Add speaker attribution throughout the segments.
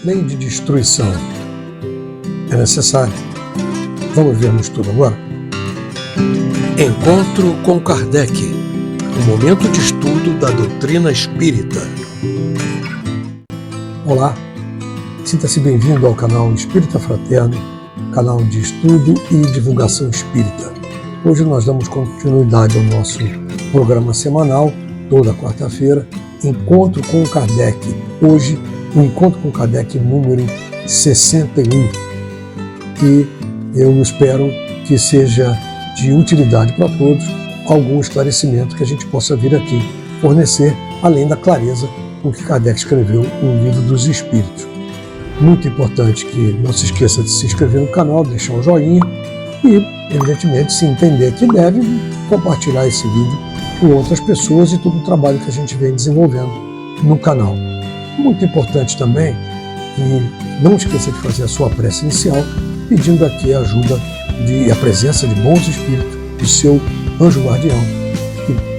Speaker 1: Lei de destruição é necessária? Vamos ver no estudo agora. Encontro com Kardec, o momento de estudo da doutrina espírita. Olá, sinta-se bem-vindo ao canal Espírita Fraterno, canal de estudo e divulgação espírita. Hoje nós damos continuidade ao nosso programa semanal, toda quarta-feira, Encontro com Kardec. Hoje, o Encontro com Kardec número 61. E eu espero que seja de utilidade para todos algum esclarecimento que a gente possa vir aqui fornecer, além da clareza com que Kardec escreveu o Livro dos Espíritos. Muito importante que não se esqueça de se inscrever no canal, deixar um joinha e, evidentemente, se entender que deve, compartilhar esse vídeo com outras pessoas e todo o trabalho que a gente vem desenvolvendo no canal. Muito importante também que não esqueça de fazer a sua prece inicial, pedindo aqui a ajuda e a presença de bons espíritos, do seu anjo guardião,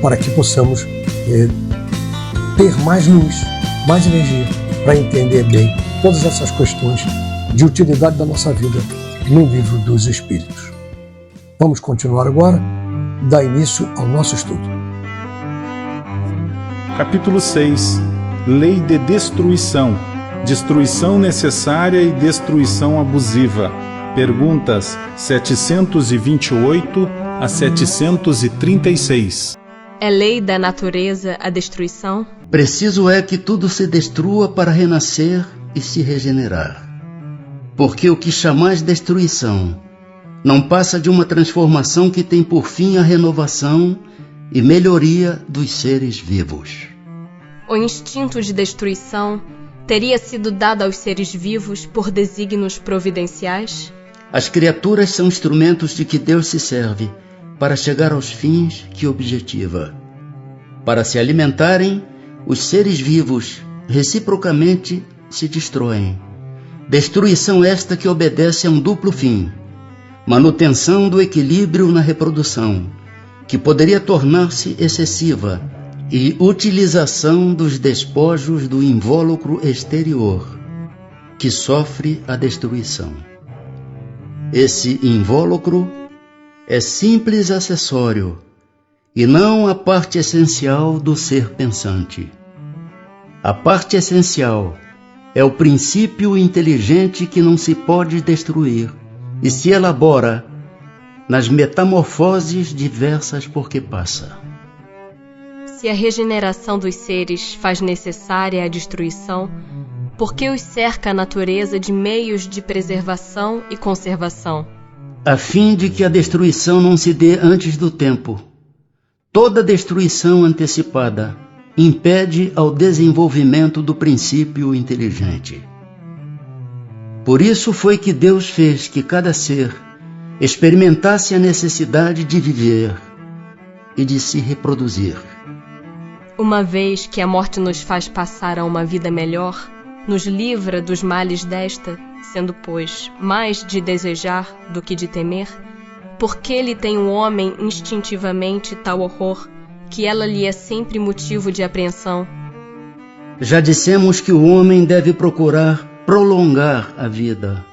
Speaker 1: para que possamos ter mais luz, mais energia, para entender bem todas essas questões de utilidade da nossa vida no Livro dos Espíritos. Vamos continuar agora, dar início ao nosso estudo.
Speaker 2: Capítulo 6. Lei de destruição. Destruição necessária e destruição abusiva. Perguntas 728 a 736.
Speaker 3: É lei da natureza a destruição?
Speaker 4: Preciso é que tudo se destrua para renascer e se regenerar. Porque o que chamais destruição não passa de uma transformação que tem por fim a renovação e melhoria dos seres vivos.
Speaker 3: O instinto de destruição teria sido dado aos seres vivos por desígnios providenciais?
Speaker 4: As criaturas são instrumentos de que Deus se serve para chegar aos fins que objetiva. Para se alimentarem, os seres vivos reciprocamente se destroem. Destruição esta que obedece a um duplo fim: manutenção do equilíbrio na reprodução, que poderia tornar-se excessiva, e utilização dos despojos do invólucro exterior, que sofre a destruição. Esse invólucro é simples acessório e não a parte essencial do ser pensante. A parte essencial é o princípio inteligente que não se pode destruir e se elabora nas metamorfoses diversas por que passa.
Speaker 3: Se a regeneração dos seres faz necessária a destruição, por que os cerca a natureza de meios de preservação e conservação?
Speaker 4: A fim de que a destruição não se dê antes do tempo. Toda destruição antecipada impede ao desenvolvimento do princípio inteligente. Por isso foi que Deus fez que cada ser experimentasse a necessidade de viver e de se reproduzir.
Speaker 3: Uma vez que a morte nos faz passar a uma vida melhor, nos livra dos males desta, sendo, pois, mais de desejar do que de temer, porque lhe tem o homem instintivamente tal horror, que ela lhe é sempre motivo de apreensão?
Speaker 4: Já dissemos que o homem deve procurar prolongar a vida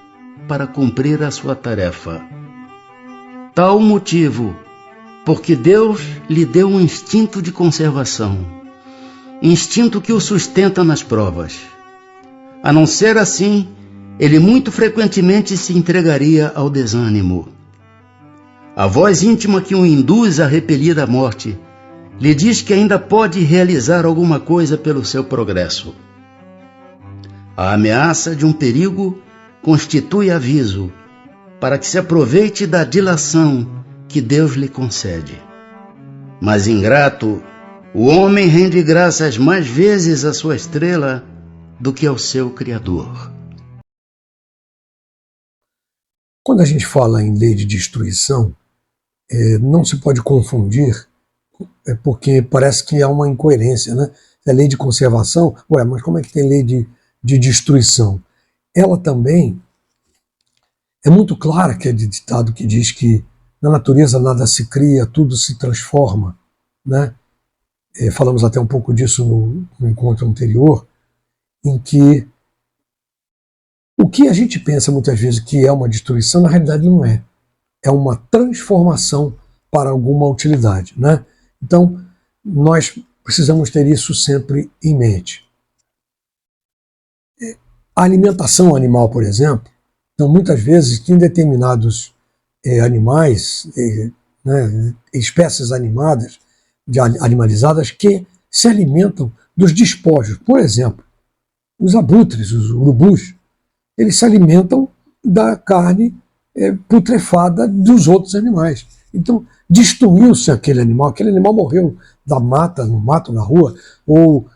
Speaker 4: para cumprir a sua tarefa. Tal motivo, porque Deus lhe deu um instinto de conservação, instinto que o sustenta nas provas. A não ser assim, ele muito frequentemente se entregaria ao desânimo. A voz íntima que o induz a repelir a morte lhe diz que ainda pode realizar alguma coisa pelo seu progresso. A ameaça de um perigo constitui aviso para que se aproveite da dilação que Deus lhe concede. Mas ingrato, o homem rende graças mais vezes à sua estrela do que ao seu Criador.
Speaker 1: Quando a gente fala em lei de destruição, não se pode confundir, porque parece que há uma incoerência, né? É lei de conservação, mas como é que tem lei de destruição? Ela também é muito clara, que é de ditado que diz que na natureza nada se cria, tudo se transforma, né? Falamos até um pouco disso no encontro anterior, em que O que a gente pensa muitas vezes que é uma destruição, na realidade não é. É uma transformação para alguma utilidade, né? Então, nós precisamos ter isso sempre em mente. A alimentação animal, por exemplo, então muitas vezes tem determinados animais, né, espécies animadas, animalizadas, que se alimentam dos despojos. Por exemplo, os abutres, os urubus, eles se alimentam da carne putrefada dos outros animais. Então, destruiu-se aquele animal morreu da mata, no mato, na rua, ou,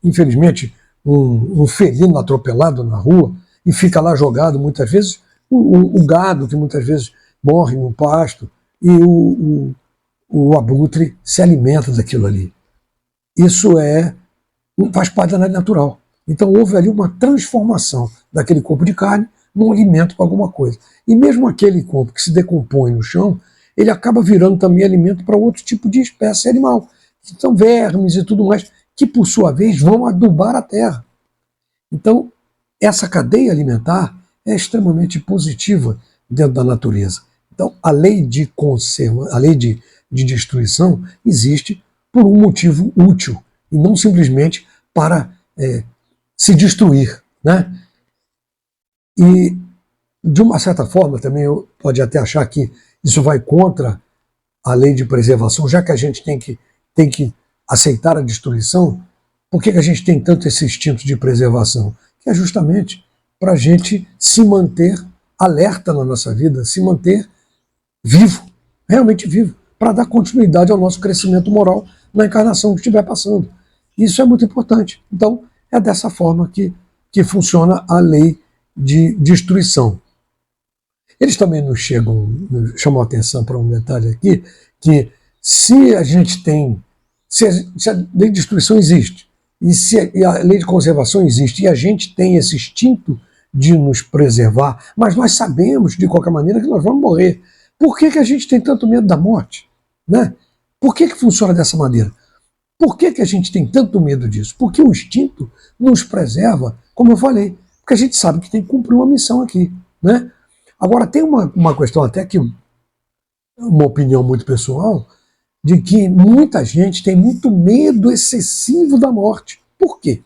Speaker 1: infelizmente, um felino atropelado na rua e fica lá jogado, muitas vezes, o gado, que muitas vezes morre no pasto, e o abutre se alimenta daquilo ali. Isso faz parte da lei natural. Então houve ali uma transformação daquele corpo de carne num alimento para alguma coisa. E mesmo aquele corpo que se decompõe no chão, ele acaba virando também alimento para outro tipo de espécie animal. Então vermes e tudo mais, que por sua vez vão adubar a terra. Então essa cadeia alimentar é extremamente positiva dentro da natureza. Então a lei de conserva, a lei de destruição existe por um motivo útil e não simplesmente para se destruir, né? E de uma certa forma também pode até achar que isso vai contra a lei de preservação, já que a gente tem que aceitar a destruição. Por que a gente tem tanto esse instinto de preservação? Que é justamente para a gente se manter alerta na nossa vida, se manter vivo, realmente vivo, para dar continuidade ao nosso crescimento moral na encarnação que estiver passando. Isso é muito importante. Então, é dessa forma que funciona a lei de destruição. Eles também nos chamam a atenção para um detalhe aqui, que se a gente tem, se a lei de destruição existe, e a lei de conservação existe, e a gente tem esse instinto de nos preservar, mas nós sabemos, de qualquer maneira, que nós vamos morrer. Por que a gente tem tanto medo da morte? Né? Por que funciona dessa maneira? Por que a gente tem tanto medo disso? Porque o instinto nos preserva, como eu falei, porque a gente sabe que tem que cumprir uma missão aqui, né? Agora, tem uma questão até que, uma opinião muito pessoal, de que muita gente tem muito medo excessivo da morte. Por quê?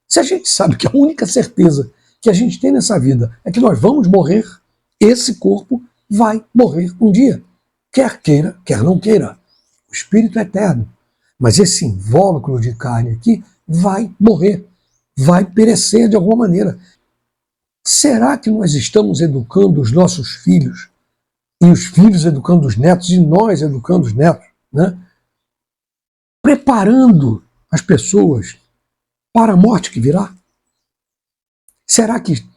Speaker 1: Se a gente sabe que a única certeza que a gente tem nessa vida é que nós vamos morrer, esse corpo vai morrer um dia. Quer queira, quer não queira. O espírito é eterno. Mas esse invólucro de carne aqui vai morrer, vai perecer de alguma maneira. Será que nós estamos educando os nossos filhos, e os filhos educando os netos, e nós educando os netos, né? Preparando as pessoas para a morte que virá? Será que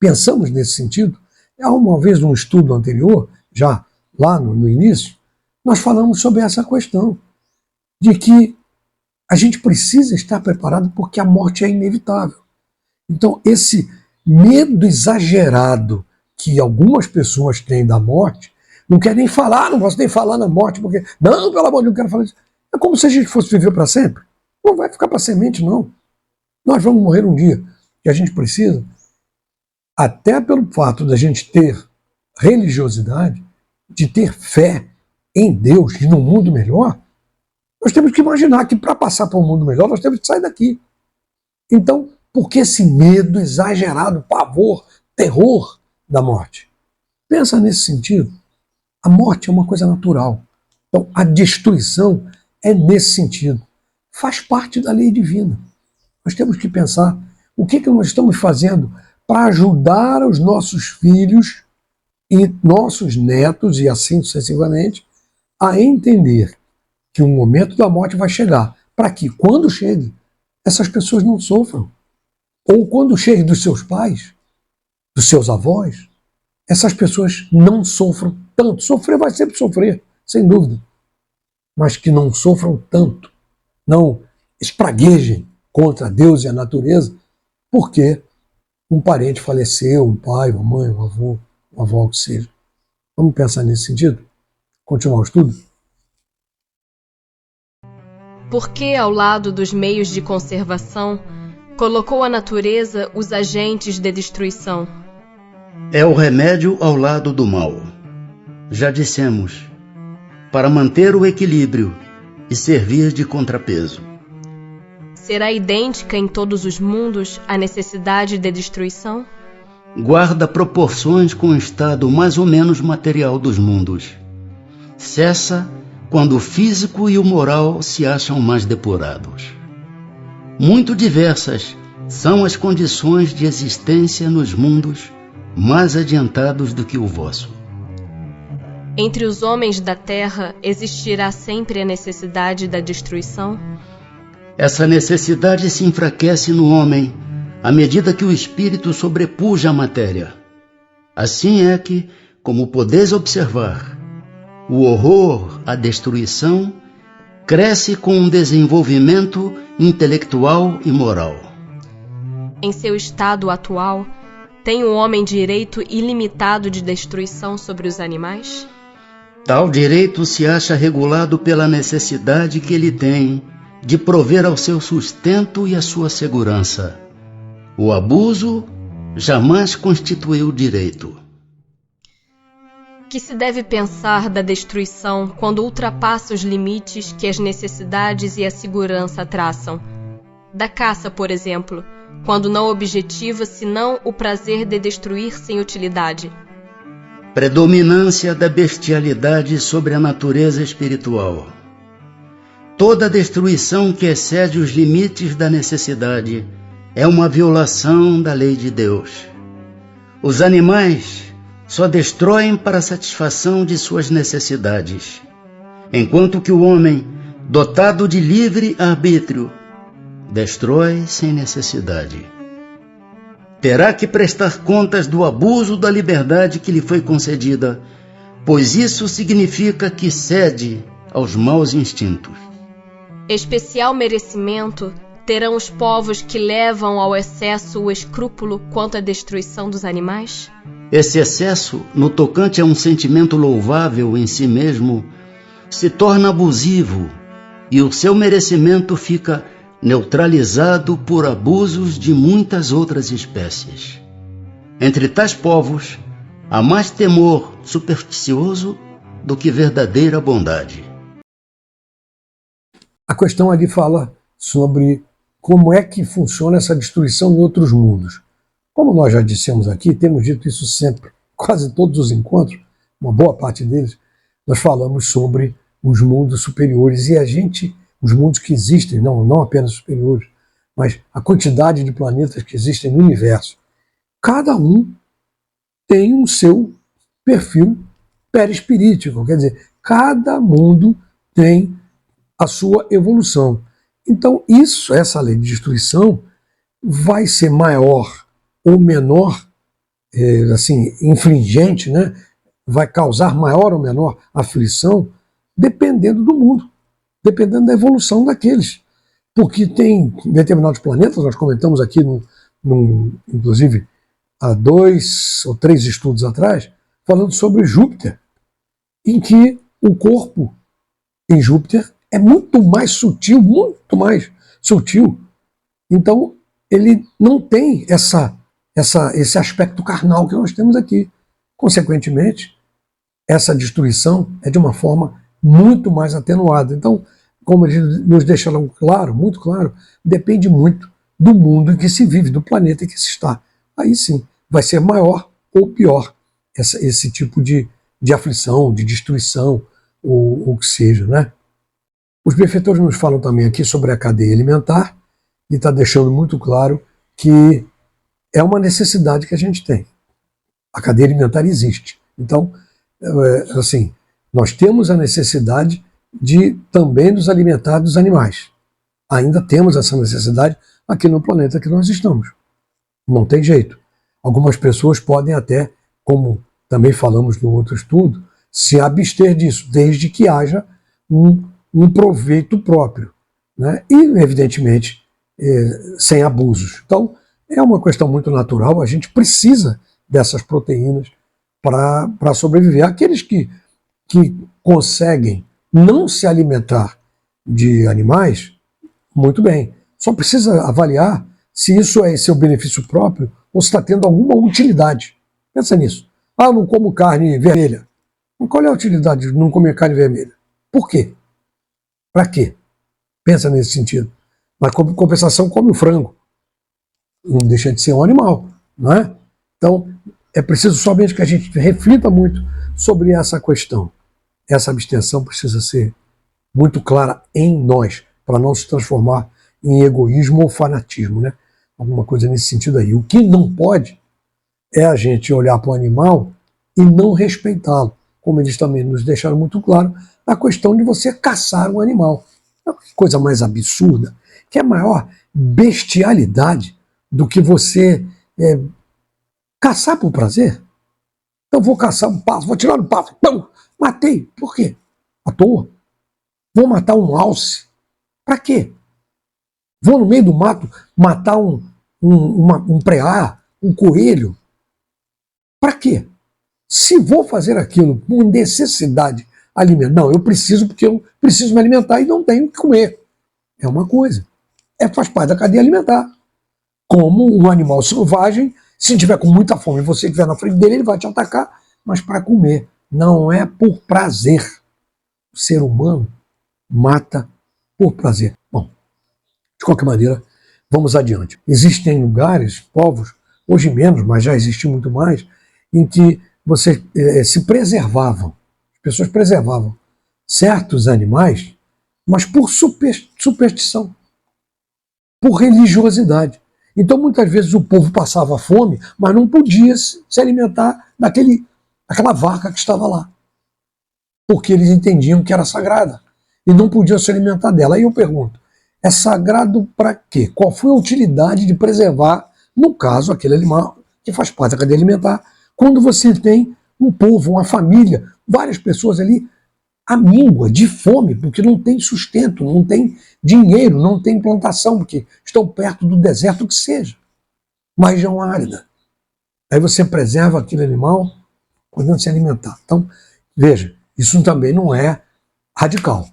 Speaker 1: pensamos nesse sentido? Há uma vez num estudo anterior, já lá no início, nós falamos sobre essa questão, de que a gente precisa estar preparado porque a morte é inevitável. Então, esse medo exagerado que algumas pessoas têm da morte, não quer nem falar, não posso nem falar na morte, porque, não, pelo amor de Deus, não quero falar isso. É como se a gente fosse viver para sempre. Não vai ficar para semente, não. Nós vamos morrer um dia. E a gente precisa, até pelo fato da gente ter religiosidade, de ter fé em Deus e num mundo melhor, nós temos que imaginar que para passar para um mundo melhor, nós temos que sair daqui. Então, por que esse medo exagerado, pavor, terror da morte? Pensa nesse sentido. A morte é uma coisa natural. Então, a destruição é nesse sentido. Faz parte da lei divina. Nós temos que pensar o que nós estamos fazendo para ajudar os nossos filhos e nossos netos, e assim sucessivamente, a entender que o momento da morte vai chegar, para que, quando chegue, essas pessoas não sofram. Ou quando chegue dos seus pais, dos seus avós, essas pessoas não sofram tanto. Sofrer vai sempre sofrer, sem dúvida. Mas que não sofram tanto, não espraguejem contra Deus e a natureza, porque um parente faleceu, um pai, uma mãe, um avô, uma avó, o que seja. Vamos pensar nesse sentido? Continuar o estudo?
Speaker 3: Porque, ao lado dos meios de conservação, Colocou à natureza os agentes de destruição.
Speaker 4: É o remédio ao lado do mal. Já dissemos, para manter o equilíbrio e servir de contrapeso.
Speaker 3: Será idêntica em todos os mundos a necessidade de destruição?
Speaker 4: Guarda proporções com o estado mais ou menos material dos mundos. Cessa quando o físico e o moral se acham mais depurados. Muito diversas são as condições de existência nos mundos mais adiantados do que o vosso.
Speaker 3: Entre os homens da terra existirá sempre a necessidade da destruição?
Speaker 4: Essa necessidade se enfraquece no homem à medida que o espírito sobrepuja a matéria. Assim é que, como podeis observar, o horror à destruição cresce com um desenvolvimento intelectual e moral.
Speaker 3: Em seu estado atual, tem o homem direito ilimitado de destruição sobre os animais?
Speaker 4: Tal direito se acha regulado pela necessidade que ele tem de prover ao seu sustento e à sua segurança. O abuso jamais constituiu direito.
Speaker 3: Que se deve pensar da destruição quando ultrapassa os limites que as necessidades e a segurança traçam? Da caça, por exemplo, quando não objetiva senão o prazer de destruir sem utilidade.
Speaker 4: Predominância da bestialidade sobre a natureza espiritual. Toda destruição que excede os limites da necessidade é uma violação da lei de Deus. Os animais só destroem para a satisfação de suas necessidades, enquanto que o homem, dotado de livre arbítrio, destrói sem necessidade. Terá que prestar contas do abuso da liberdade que lhe foi concedida, pois isso significa que cede aos maus instintos.
Speaker 3: Especial merecimento terão os povos que levam ao excesso o escrúpulo quanto à destruição dos animais?
Speaker 4: Esse excesso, no tocante a um sentimento louvável em si mesmo, se torna abusivo e o seu merecimento fica neutralizado por abusos de muitas outras espécies. Entre tais povos, há mais temor supersticioso do que verdadeira bondade.
Speaker 1: A questão ali fala sobre como é que funciona essa destruição em outros mundos. Como nós já dissemos aqui, temos dito isso sempre, quase todos os encontros, uma boa parte deles, nós falamos sobre os mundos superiores e os mundos que existem, não apenas superiores, mas a quantidade de planetas que existem no universo. Cada um tem o seu perfil perispirítico, quer dizer, cada mundo tem a sua evolução. Então, essa lei de destruição vai ser maior ou menor, infligente, né? Vai causar maior ou menor aflição, dependendo do mundo, dependendo da evolução daqueles. Porque tem determinados planetas, nós comentamos aqui, inclusive, há 2 ou 3 estudos atrás, falando sobre Júpiter, em que o corpo em Júpiter é muito mais sutil, então ele não tem esse aspecto carnal que nós temos aqui. Consequentemente, essa destruição é de uma forma muito mais atenuada. Então, como eles nos deixaram claro, muito claro, depende muito do mundo em que se vive, do planeta em que se está. Aí sim, vai ser maior ou pior esse tipo de aflição, de destruição, ou o que seja, né? Os benfeitores nos falam também aqui sobre a cadeia alimentar e está deixando muito claro que é uma necessidade que a gente tem. A cadeia alimentar existe. Então, nós temos a necessidade de também nos alimentar dos animais. Ainda temos essa necessidade aqui no planeta que nós estamos. Não tem jeito. Algumas pessoas podem até, como também falamos no outro estudo, se abster disso, desde que haja um proveito próprio, né? E, evidentemente, sem abusos. Então, é uma questão muito natural, a gente precisa dessas proteínas para sobreviver. Aqueles que conseguem não se alimentar de animais, muito bem. Só precisa avaliar se isso é seu benefício próprio ou se está tendo alguma utilidade. Pensa nisso. Eu não como carne vermelha. Mas qual é a utilidade de não comer carne vermelha? Por quê? Para quê? Pensa nesse sentido. Mas como compensação, come o frango. Não deixa de ser um animal, não é? Então, é preciso somente que a gente reflita muito sobre essa questão. Essa abstenção precisa ser muito clara em nós, para não se transformar em egoísmo ou fanatismo, né? Alguma coisa nesse sentido aí. O que não pode é a gente olhar para o animal e não respeitá-lo, como eles também nos deixaram muito claro, a questão de você caçar um animal. É uma coisa mais absurda, que é a maior bestialidade do que você caçar por prazer. Então vou caçar um pássaro, vou tirar um pássaro, não, matei. Por quê? À toa. Vou matar um alce. Para quê? Vou no meio do mato matar um preá, um coelho. Para quê? Se vou fazer aquilo por necessidade alimentar, não, eu preciso porque eu preciso me alimentar e não tenho o que comer. É uma coisa. Faz parte da cadeia alimentar. Como um animal selvagem, se tiver com muita fome e você estiver na frente dele, ele vai te atacar, mas para comer. Não é por prazer. O ser humano mata por prazer. Bom, de qualquer maneira, vamos adiante. Existem lugares, povos, hoje menos, mas já existe muito mais, em que você se preservavam, as pessoas preservavam certos animais, mas por superstição, por religiosidade. Então, muitas vezes o povo passava fome, mas não podia se alimentar daquela vaca que estava lá, porque eles entendiam que era sagrada e não podiam se alimentar dela. Aí eu pergunto, é sagrado para quê? Qual foi a utilidade de preservar, no caso, aquele animal que faz parte da cadeia alimentar, quando você tem um povo, uma família, várias pessoas ali à míngua, de fome, porque não tem sustento, não tem dinheiro, não tem plantação, porque estão perto do deserto que seja, uma região árida. Aí você preserva aquele animal podendo se alimentar. Então, veja, isso também não é radical.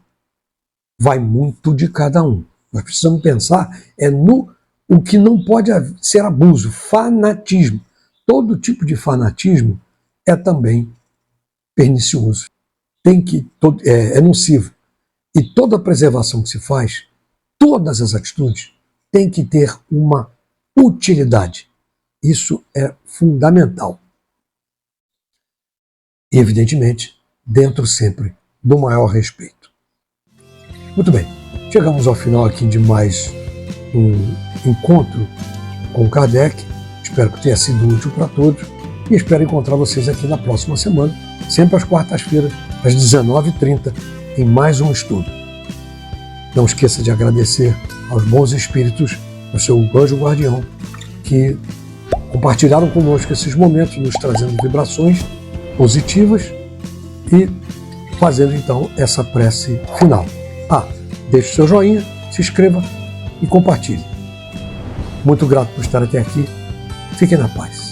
Speaker 1: Vai muito de cada um. Nós precisamos pensar no o que não pode ser abuso, fanatismo. Todo tipo de fanatismo é também pernicioso. É nocivo. E toda preservação que se faz, todas as atitudes, tem que ter uma utilidade. Isso é fundamental. E, evidentemente, dentro sempre do maior respeito. Muito bem, chegamos ao final aqui de mais um encontro com Kardec. Espero que tenha sido útil para todos e espero encontrar vocês aqui na próxima semana, sempre às quartas-feiras, às 19h30, em mais um estudo. Não esqueça de agradecer aos bons espíritos, ao seu anjo guardião, que compartilharam conosco esses momentos, nos trazendo vibrações positivas e fazendo então essa prece final. Deixe seu joinha, se inscreva e compartilhe. Muito grato por estar até aqui. Fiquem na paz.